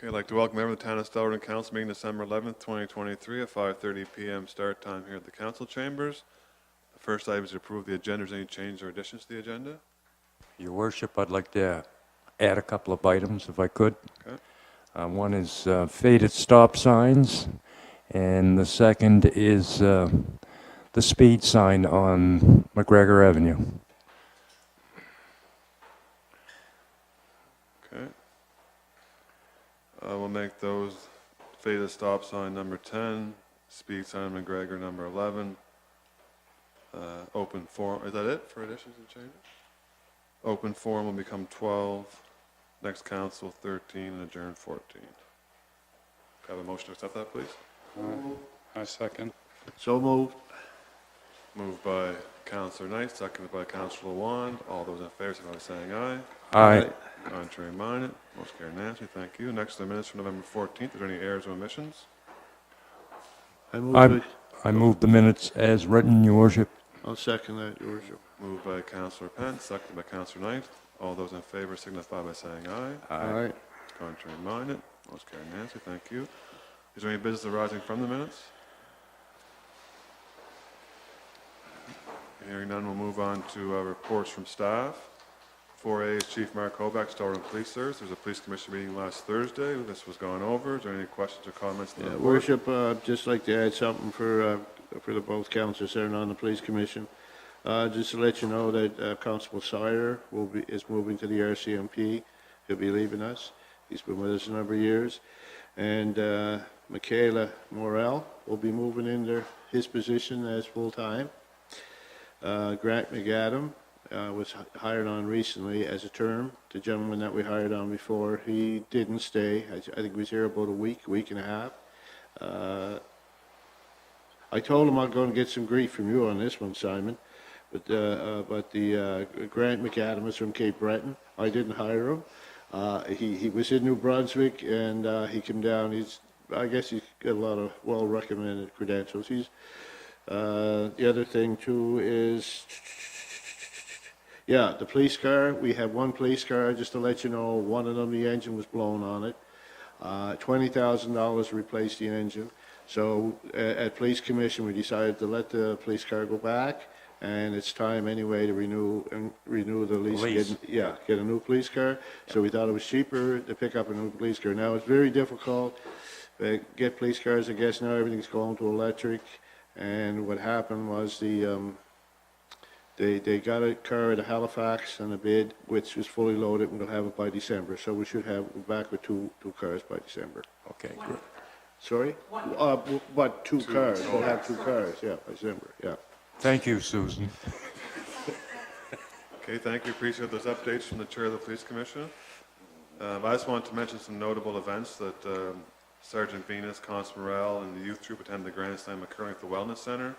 Okay, I'd like to welcome everyone to the Town of Stellarton Council meeting December 11th, 2023 at 5:30 p.m. start time here at the council chambers. The first item is to approve the agenda. Is there any changes or additions to the agenda? Your Worship, I'd like to add a couple of items, if I could. Okay. One is faded stop signs, and the second is the speed sign on McGregor Avenue. Okay. We'll make those faded stop sign number 10, speed sign McGregor number 11, open forum. Is that it for additions and changes? Open forum will become 12, next council 13, and adjourn 14. Can I have a motion to accept that, please? I second. So moved. Moved by Councillor Knight, seconded by Councillor Wand. All those in favor, signify by saying aye. Aye. Contrary minded, motion carried unanimously. Thank you. Next, the minutes from November 14th. Are there any errors or omissions? I move the minutes as written, Your Worship. I'll second that, Your Worship. Moved by Councillor Pence, seconded by Councillor Knight. All those in favor signify by saying aye. Aye. Contrary minded, motion carried unanimously. Thank you. Is there any business arising from the minutes? Hearing none, we'll move on to reports from staff. 4A is Chief Mark Hoback, Stellarton Police Service. There's a police commission meeting last Thursday. This was gone over. Is there any questions or comments? To the report? Worship, I'd just like to add something for the both councillors there and on the police commission. Just to let you know that Constable Sire is moving to the RCMP. He'll be leaving us. He's been with us a number of years. And Michaela Morel will be moving into his position as full-time. Grant McAdam was hired on recently as a term. The gentleman that we hired on before, he didn't stay. I think he was here about a week and a half. I told him I'm going to get some grief from you on this one, Simon. But the Grant McAdam is from Cape Breton. I didn't hire him. He was in New Brunswick, and he came down. I guess he's got a lot of well-recommended credentials. The other thing too is, the police car. We have one police car. Just to let you know, one of them, the engine was blown on it. $20,000 to replace the engine. So at police commission, we decided to let the police car go back, and it's time anyway to renew the lease. Get a new police car. So we thought it was cheaper to pick up a new police car. Now it's very difficult to get police cars. I guess now everything's going to electric. And what happened was they got a car at Halifax on a bid, which was fully loaded, and we'll have it by December. So we should have back with two cars by December. Okay, good. Sorry? But two cars. We'll have two cars, by December, Thank you, Susan. Okay, thank you. Appreciate those updates from the Chair of the Police Commission. I just wanted to mention some notable events that Sergeant Venus, Constable Morel, and the youth troop attended the Grand Slam occurring at the Wellness Center.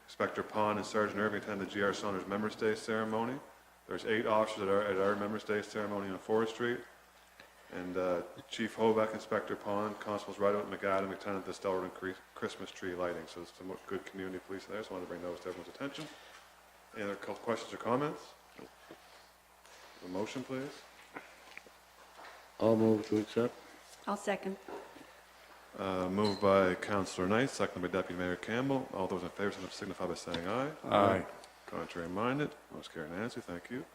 Inspector Pond and Sergeant Irving attended the G.R. Saunders Members' Day ceremony. There's 8 officers at our Members' Day ceremony on Forest Street. And Chief Hoback, Inspector Pond, Constables Rideout and McAdam attended the Stellarton Christmas tree lighting. So there's some good community police there, so I wanted to bring those to everyone's attention. Any other questions or comments? A motion, please. I'll move to accept. I'll second. Moved by Councillor Knight, seconded by Deputy Mayor Campbell. All those in favor signify by saying aye. Aye. Contrary minded, motion carried unanimously. Thank you.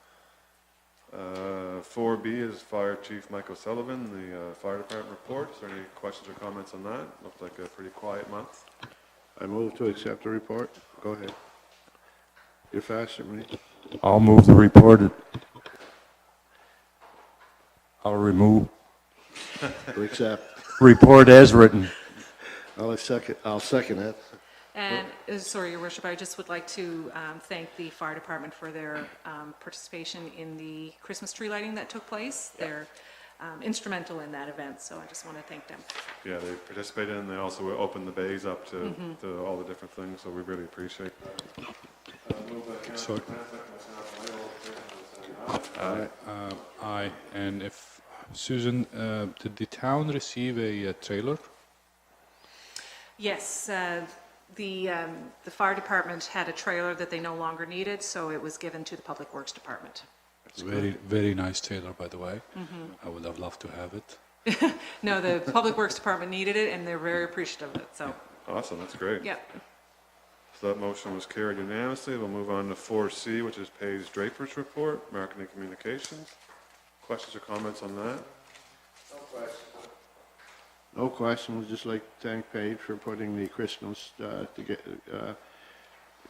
4B is Fire Chief Michael Sullivan, the Fire Department report. Is there any questions or comments on that? Looks like a pretty quiet month. I move to accept the report. Go ahead. You're faster than me. I'll move the report. I'll remove To accept. report as written. I'll second it. And, sorry, Your Worship, I just would like to thank the fire department for their participation in the Christmas tree lighting that took place. They're instrumental in that event, so I just want to thank them. Yeah, they participated and they also opened the bays up to all the different things, so we really appreciate that. Sorry. Aye. And if, Susan, did the town receive a trailer? Yes, the fire department had a trailer that they no longer needed, so it was given to the Public Works Department. It's very, very nice trailer, by the way. I would have loved to have it. No, the Public Works Department needed it, and they're very appreciative of it, so, Awesome, that's great. yep. So that motion was carried unanimously. We'll move on to 4C, which is Paige Draper's report, marketing communications. Questions or comments on that? No question, we'd just like to thank Paige for putting the Christmas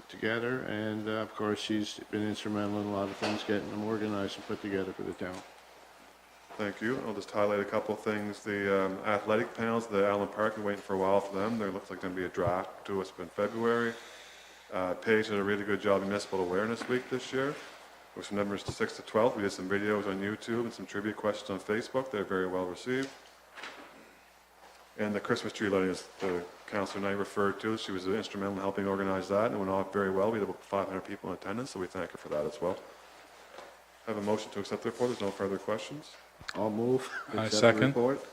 together, and of course, she's been instrumental in a lot of things, getting them organized and put together for the town. Thank you. I'll just highlight a couple of things. The athletic panels, the Allen Park, we're waiting for a while for them. There looks like going to be a draft to us in February. Paige did a really good job in Municipal Awareness Week this year. With some numbers to 6 to 12. We did some videos on YouTube and some trivia questions on Facebook. They're very well received. And the Christmas tree lighting, as the councillor and I referred to, she was instrumental in helping organize that, and it went off very well. We had about 500 people in attendance, so we thank her for that as well. I have a motion to accept the report. There's no further questions. I'll move. I Accept the second. report.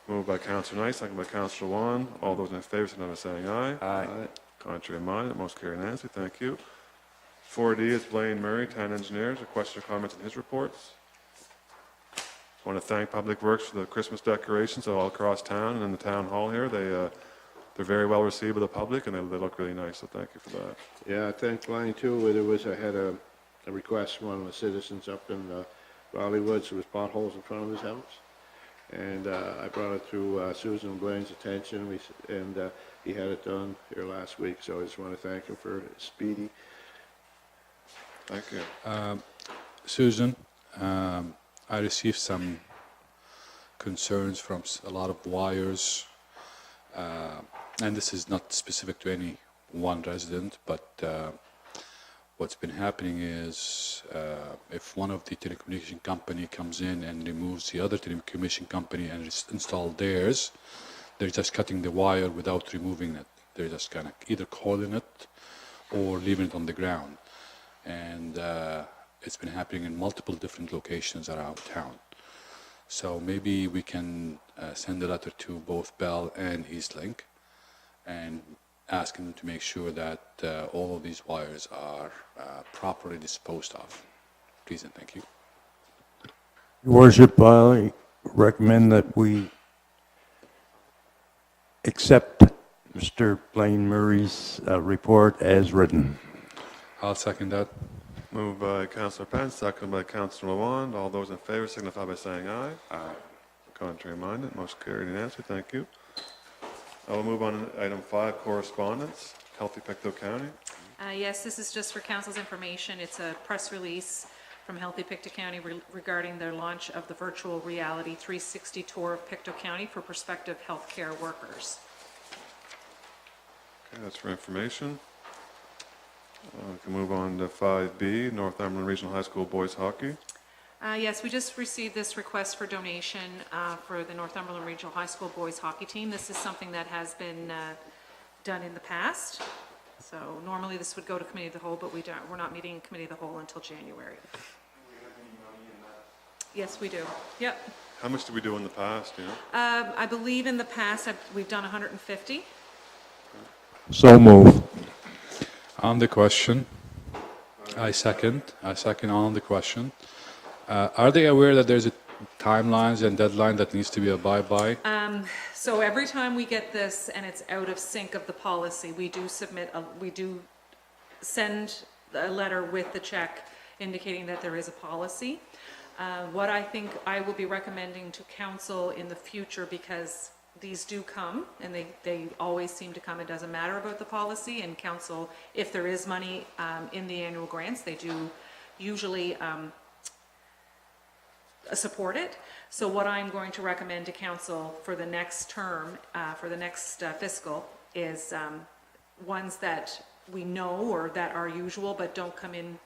Moved by councillor Knight, second by councillor Juan. All those in favor, signify by saying aye. Aye. Contrary minded, most carried unanimously. Thank you. 4D is Blaine Murray, Town Engineers. A question or comments on his reports? I want to thank Public Works for the Christmas decorations all across town and in the town hall here. They're very well received by the public, and they look really nice, so thank you for that. Yeah, I thank Blaine too. I had a request from one of the citizens up in Valley Woods. There was potholes in front of his house. And I brought it to Susan and Blaine's attention, and he had it done here last week. So I just want to thank him for speedy. Thank you. Susan, I received some concerns from a lot of wires, and this is not specific to any one resident, but what's been happening is if one of the telecommunication company comes in and removes the other telecommunication company and install theirs, they're just cutting the wire without removing it. They're just kind of either coiling it or leaving it on the ground. And it's been happening in multiple different locations around town. So maybe we can send a letter to both Bell and Eastlink and ask them to make sure that all of these wires are properly disposed of. Please and thank you. Your Worship, I recommend that we accept Mr. Blaine Murray's report as written. I'll second that. Moved by councillor Pence, seconded by councillor Lawand. All those in favor signify by saying aye. Aye. Contrary minded, most carried unanimously. Thank you. I will move on to item 5, correspondence. Healthy Pictou County. Yes, this is just for council's information. It's a press release from Healthy Pictou County regarding their launch of the virtual reality 360 tour of Pictou County for prospective healthcare workers. Okay, that's for information. We can move on to 5B, Northumberland Regional High School Boys Hockey. Yes, we just received this request for donation for the Northumberland Regional High School Boys Hockey Team. This is something that has been done in the past. So normally this would go to Committee of the Whole, but we're not meeting in Committee of the Whole until January. Yes, we do. Yep. How much did we do in the past, you know? I believe in the past we've done 150. So move. On the question, I second on the question. Are they aware that there's a timelines and deadline that needs to be abided by? So every time we get this and it's out of sync of the policy, we do send a letter with the check indicating that there is a policy. What I think I will be recommending to council in the future, because these do come and they always seem to come, it doesn't matter about the policy, and council, if there is money in the annual grants, they do usually support it. So what I'm going to recommend to council for the next term, for the next fiscal, is ones that we know or that are usual but don't come in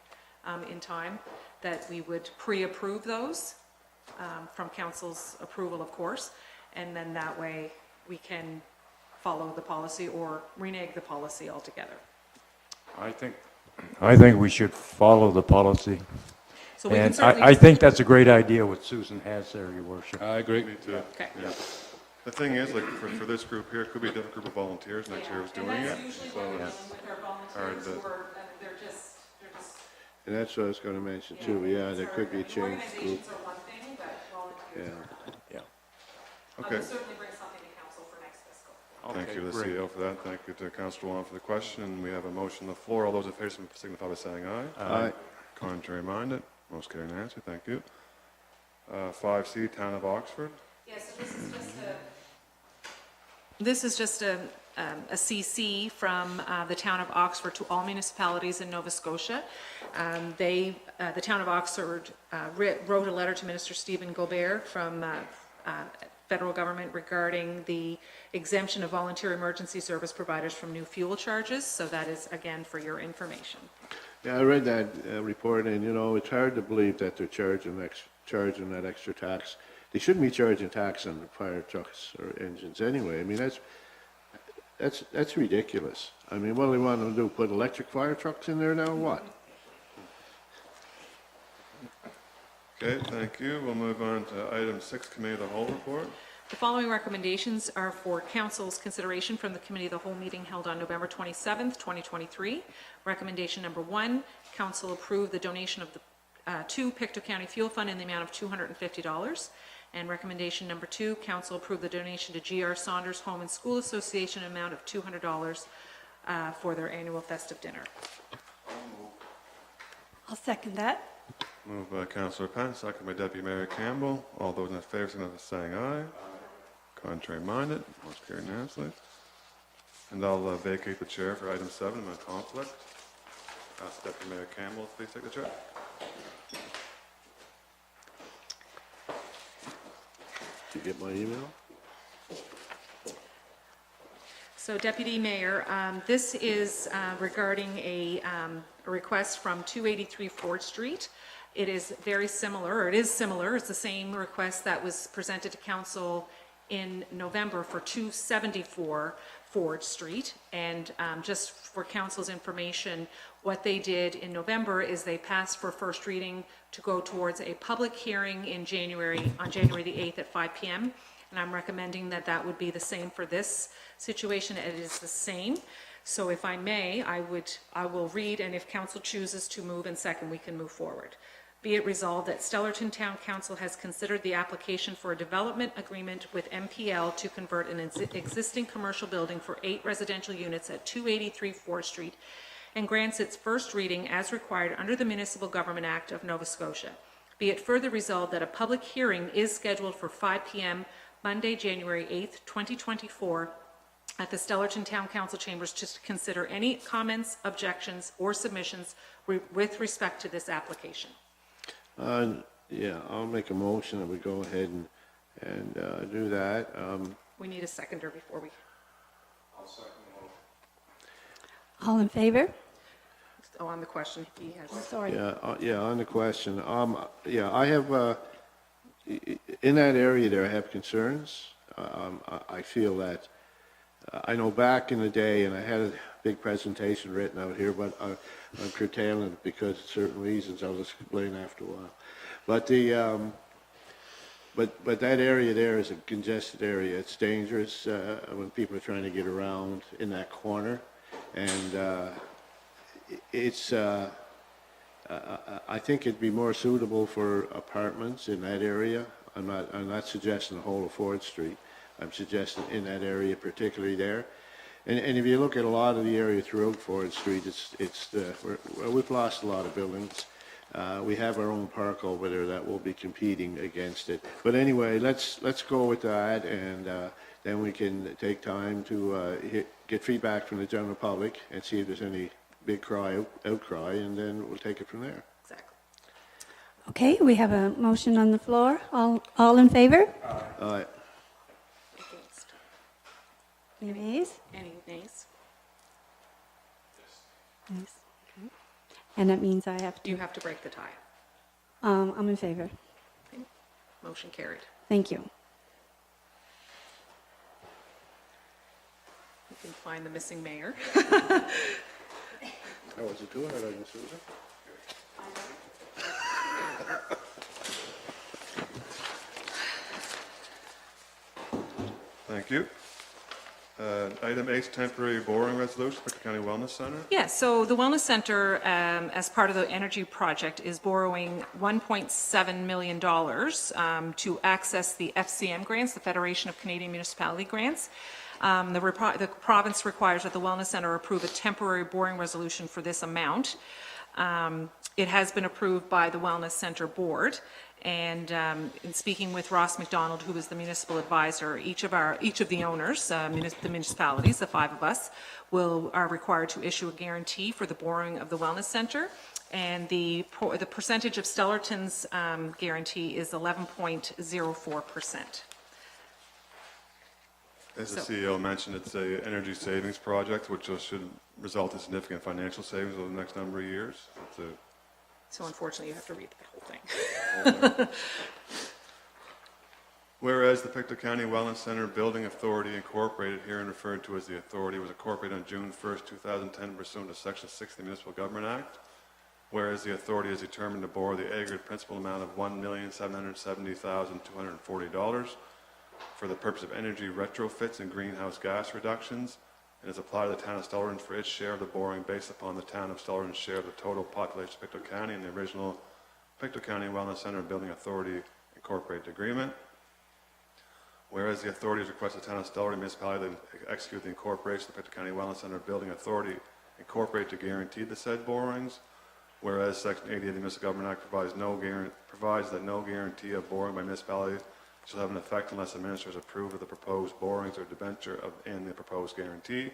time, that we would pre-approve those from council's approval, of course, and then that way we can follow the policy or renege the policy altogether. I think we should follow the policy. So we can And certainly. I think that's a great idea what Susan has there, Your Worship. I agree. Me too. Okay. Yeah. The thing is, like, for this group here, it could be a different group of volunteers next year who's doing And it. that's usually what we're doing with our volunteers Alright, who are, they're just. And that's what I was going to mention too. Yeah, there could be a changed group. Organizations are one thing, but volunteers Yeah. are. Okay. certainly bring something to council for next fiscal. Thank Okay, you to the great. CEO for that. Thank you to Councillor Wong for the question. We have a motion on the floor. All those in favor signify by saying aye. Aye. Contrary minded, motion carried unanimously. Thank you. 5C, Town of Oxford. Yes, so this is just a CC from the Town of Oxford to all municipalities in Nova Scotia. The Town of Oxford wrote a letter to Minister Stephen Gobert from federal government regarding the exemption of volunteer emergency service providers from new fuel charges. So that is, again, for your information. Yeah, I read that report, and you know, it's hard to believe that they're charging that extra tax. They shouldn't be charging tax on fire trucks or engines anyway. I mean, that's ridiculous. I mean, what do they want them to do? Put electric fire trucks in there now, or what? Okay, thank you. We'll move on to item 6, Committee of the Whole report. The following recommendations are for council's consideration from the Committee of the Whole meeting held on November 27th, 2023. Recommendation number 1, council approve the donation of the to Pictou County Fuel Fund in the amount of $250. And recommendation number 2, council approve the donation to G.R. Saunders Home and School Association amount of $200 for their annual festive dinner. I'll second that. Moved by Councillor Penn, second by Deputy Mayor Campbell. All those in favor signify by saying aye. Contrary minded, motion carried unanimously. And I'll vacate the chair for item 7. I'm in conflict. Ask Deputy Mayor Campbell to please take the chair. Did you get my email? So Deputy Mayor, this is regarding a request from 283 Ford Street. It is very similar, or it is similar, it's the same request that was presented to council in November for 274 Ford Street. And just for council's information, what they did in November is they passed for first reading to go towards a public hearing on January the 8th at 5 p.m. And I'm recommending that that would be the same for this situation. It is the same. So if I may, I will read, and if council chooses to move and second, we can move forward. Be it resolved that Stellarton Town Council has considered the application for a development agreement with MPL to convert an existing commercial building for 8 residential units at 283 4th Street and grants its first reading as required under the Municipal Government Act of Nova Scotia. Be it further resolved that a public hearing is scheduled for 5 p.m. Monday, January 8th, 2024 at the Stellarton Town Council chambers to consider any comments, objections, or submissions with respect to this application. Yeah, I'll make a motion that we go ahead and do that. We need a seconder before we... All in favor? Oh, on the question, he has... Sorry. Yeah, on the question. Yeah, I have, in that area there, I have concerns. I feel that, I know back in the day, and I had a big presentation written out here, but I'm curtailing it because of certain reasons. I'll explain after a while. But but that area there is a congested area. It's dangerous when people are trying to get around in that corner, and it's. I think it'd be more suitable for apartments in that area. I'm not suggesting the whole of Ford Street. I'm suggesting in that area, particularly there. And if you look at a lot of the area throughout Ford Street, we've lost a lot of buildings. We have our own park over there that will be competing against it. But anyway, let's go with that, and then we can take time to get feedback from the general public and see if there's any big outcry, and then we'll take it from there. Exactly. Okay, we have a motion on the floor. All in favor? Against. Any nays? Any nays? Yes. Okay. And that means I have You to, have to break the tie. I'm in favor. Motion carried. Thank you. You can find the missing mayor. Oh, was it too hard on you, Susan? Thank you. Item H, temporary borrowing resolution, Pictou County Wellness Center. Yeah, so the Wellness Center, as part of the energy project, is borrowing $1.7 million to access the FCM grants, the Federation of Canadian Municipality Grants. The province requires that the Wellness Center approve a temporary borrowing resolution for this amount. It has been approved by the Wellness Center Board, and in speaking with Ross McDonald, who is the municipal advisor, each of the owners, the municipalities, the 5 of us, are required to issue a guarantee for the borrowing of the Wellness Center, and the percentage of Stellarton's guarantee is 11.04%. As the So- CEO mentioned, it's a energy savings project, which should result in significant financial savings over the next number of years. So unfortunately, you have to read that whole thing. Whereas the Pictou County Wellness Center Building Authority Incorporated, herein referred to as the Authority, was incorporated on June 1st, 2010 pursuant to Section 6 of the Municipal Government Act. Whereas the Authority is determined to borrow the aggregate principal amount of $1,770,240 for the purpose of energy retrofits and greenhouse gas reductions, and is applied to the Town of Stellarton for its share of the borrowing based upon the Town of Stellarton's share of the total population of Pictou County and the original Pictou County Wellness Center Building Authority Incorporated Agreement. Whereas the authority has requested the Town of Stellarton municipality to execute the incorporation of the Pictou County Wellness Center Building Authority Incorporated to guarantee the said borrowings. Whereas Section 88 of the Municipal Government Act provides that no guarantee of borrowing by municipality shall have an effect unless the minister has approved of the proposed borrowings or debenture and the proposed guarantee.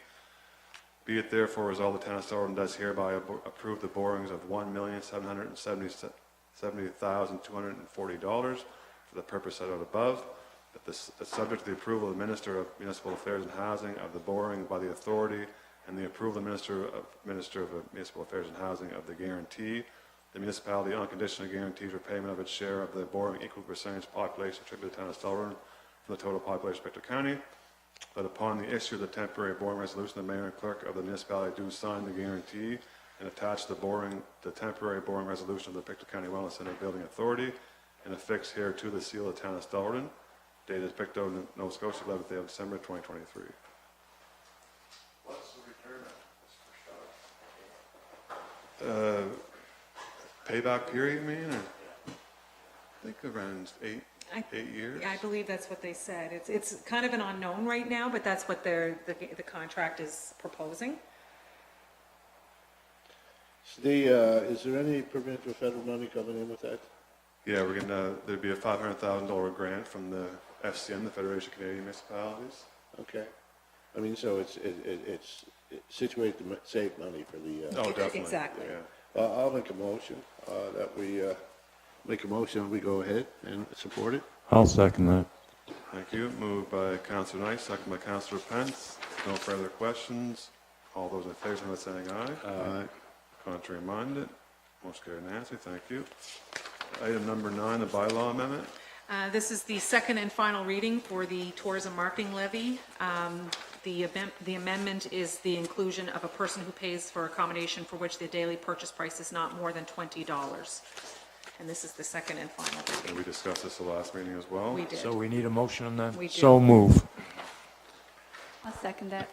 Be it therefore resolved, the Town of Stellarton does hereby approve the borrowings of $1,770,240 for the purpose set out above, that's subject to the approval of the Minister of Municipal Affairs and Housing of the borrowing by the authority and the approval of the Minister of Municipal Affairs and Housing of the guarantee. The municipality, on condition of guarantees repayment of its share of the borrowing equal percentage population attributed to the Town of Stellarton from the total population of Pictou County. That upon the issue of the temporary borrowing resolution, the mayor and clerk of the municipality do sign the guarantee and attach the temporary borrowing resolution of the Pictou County Wellness Center Building Authority and affix here to the seal of the Town of Stellarton, dated Pictou, Nova Scotia, 11th day of December, 2023. What's the return on this? Payback period, you mean? Or? I think around 8 years. I believe that's what they said. It's kind of an unknown right now, but that's what the contract is proposing. Is there any provincial federal money coming in with that? Yeah, there'd be a $500,000 grant from the FCM, the Federation of Canadian Municipalities. Okay. I mean, so it's situated to save money for the. Oh, definitely. Exactly. Yeah. I'll make a motion that we go ahead and support it. I'll second that. Thank you. Moved by Councillor Knight, second by Councillor Pence. No further questions. All those in favor, signify by saying aye. Aye. Contrary minded. Motion carried. Nancy, thank you. Item number 9, the bylaw amendment. This is the second and final reading for the tourism marketing levy. The amendment is the inclusion of a person who pays for accommodation for which the daily purchase price is not more than $20. And this is the second and final And reading. we discussed this the last meeting as well. We did. So we need a motion on that? We do. So move. I'll second that.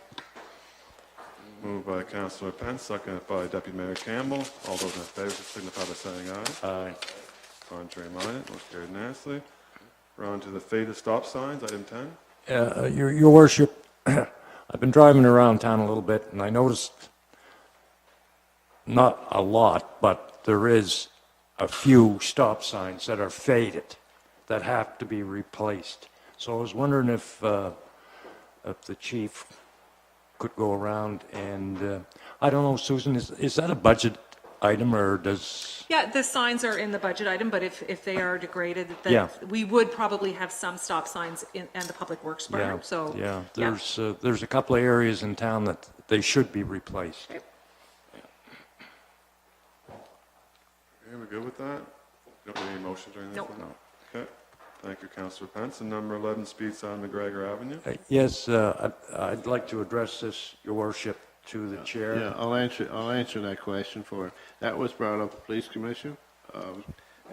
Moved by Councillor Pence, seconded by Deputy Mayor Campbell. All those in favor signify by saying aye. Aye. Contrary minded. Motion carried. Nancy. We're on to the faded stop signs, item 10. Your Worship, I've been driving around town a little bit, and I noticed not a lot, but there is a few stop signs that are faded that have to be replaced. So I was wondering if the chief could go around and, I don't know, Susan, is that a budget item or does... Yeah, the signs are in the budget item, but if they are degraded, Yeah. then we would probably have some stop signs in the Public Works Yeah, Department, so. yeah, there's a couple of areas in town that they should be replaced. Okay. Okay, we good with that? You don't need any motions or anything? Nope. No. Okay. Thank you, Councillor Pence. And number 11, speed sign McGregor Avenue. Yes, I'd like to address this, Your Worship, to the chair. Yeah, I'll answer that question for, that was brought up at Police Commission.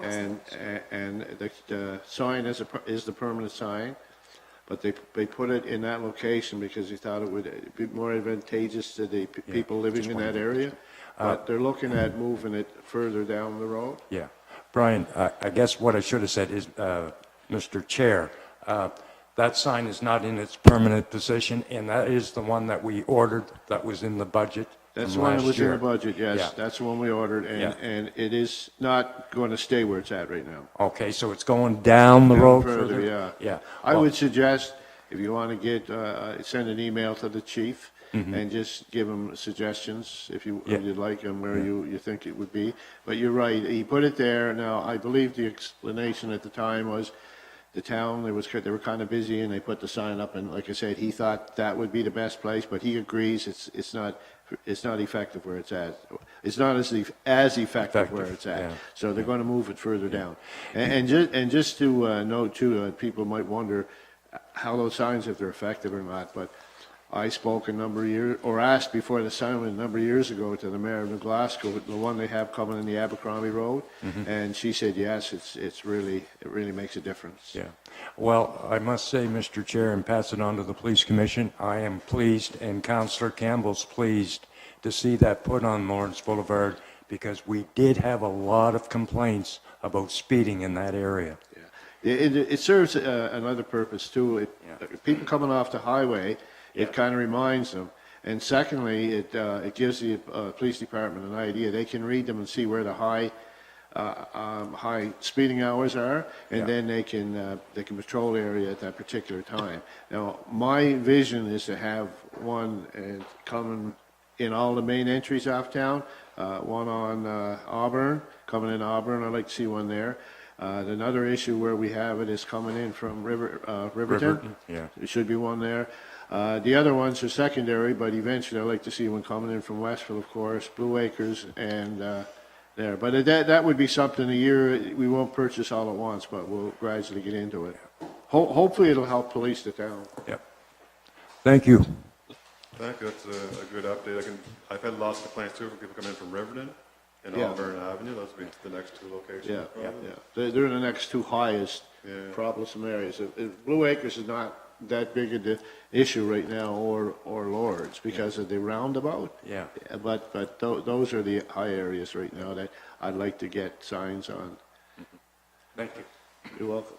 And the sign is the permanent sign. but they put it in that location because they thought it would be more advantageous to the people living in that area. But they're looking at moving it further down the road. Yeah. Brian, I guess what I should have said is, Mr. Chair, that sign is not in its permanent position, and that is the one that we ordered that was in the budget That's from the one that last was in year. the budget, yes. Yeah. That's the one we ordered, Yeah. and it is not going to stay where it's at right now. Okay, so it's going down the Down road further, further? yeah. Yeah. I Well, would suggest, if you want to get, send an email to the chief and just give him suggestions, if Yeah. you'd like, and where you think it would be. But you're right, he put it there. Now, I believe the explanation at the time was the town, they were kind of busy, and they put the sign up, and like I said, he thought that would be the best place, but he agrees it's not effective where it's at. It's not as effective where it's at. yeah. So they're going to move it further down. And just to note too, people might wonder how those signs, if they're effective or not, but I spoke a number of years, or asked before the sign went a number of years ago to the mayor of New Glasgow, the one they have coming in the Abercrombie Road, and she said, yes, it really makes a difference. Yeah. Well, I must say, Mr. Chair, and pass it on to the Police Commission, I am pleased, and Councillor Campbell's pleased to see that put on Lawrence Boulevard, because we did have a lot of complaints about speeding in that area. Yeah. It serves another purpose too. People coming off the highway, it kind of reminds them. And secondly, it gives the police department an idea. They can read them and see where the high speeding hours are, and then they can patrol the area at that particular time. Now, my vision is to have one coming in all the main entries off town, one on Auburn, coming in Auburn. I'd like to see one there. Another issue where we have it is coming in from Riverton. Riverton, yeah. There should be one there. The other ones are secondary, but eventually I'd like to see one coming in from Westville, of course, Blue Acres, and there. But that would be something a year, we won't purchase all at once, but we'll gradually get into it. Hopefully it'll help police the town. Yep. Thank you. Thank you, that's a good update. I've had lots of complaints too from people coming in from Riverton and Yeah. Auburn Avenue. Those would be the next two locations. Yeah, probably. yeah. They're the next two highest Yeah. troublesome areas. Blue Acres is not that big of the issue right now, or Lords, because of the roundabout. Yeah. But those are the high areas right now that I'd like to get signs on. Thank you. You're welcome.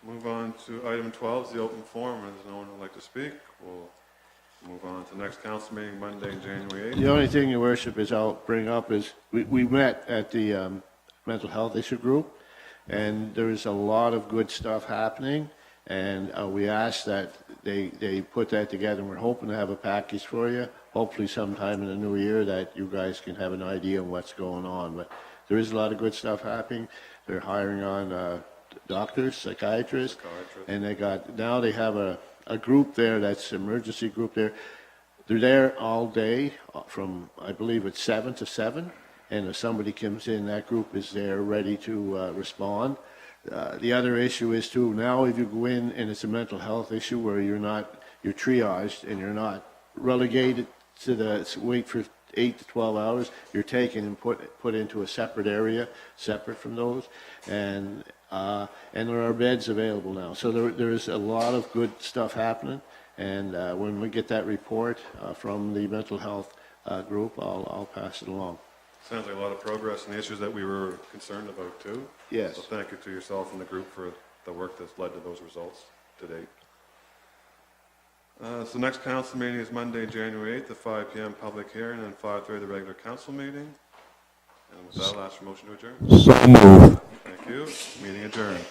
Move on to item 12, is the open forum. If there's no one who'd like to speak, we'll move on to the next council meeting, Monday, January 8th. The only thing, Your Worship, is I'll bring up is, we met at the mental health issue group, and there's a lot of good stuff happening, and we asked that they put that together, and we're hoping to have a package for you, hopefully sometime in the new year, that you guys can have an idea of what's going on. But there is a lot of good stuff happening. They're hiring on doctors, psychiatrists, and now they have a group there, that's emergency group there. They're there all day from, I believe it's 7 to 7, and if somebody comes in, that group is there ready to respond. The other issue is too, now if you go in and it's a mental health issue where you're triaged and you're not relegated to wait for 8 to 12 hours, you're taken and put into a separate area, separate from those, and there are beds available now. So there is a lot of good stuff happening, and when we get that report from the mental health group, I'll pass it along. Sounds like a lot of progress in the issues that we were concerned about too. Yes. So thank you to yourself and the group for the work that's led to those results to date. So next council meeting is Monday, January 8th at 5 p.m. public hearing, and 5:30 the regular council meeting. And with that, I'll ask for motion to adjourn. So move. Thank you. Meeting adjourned.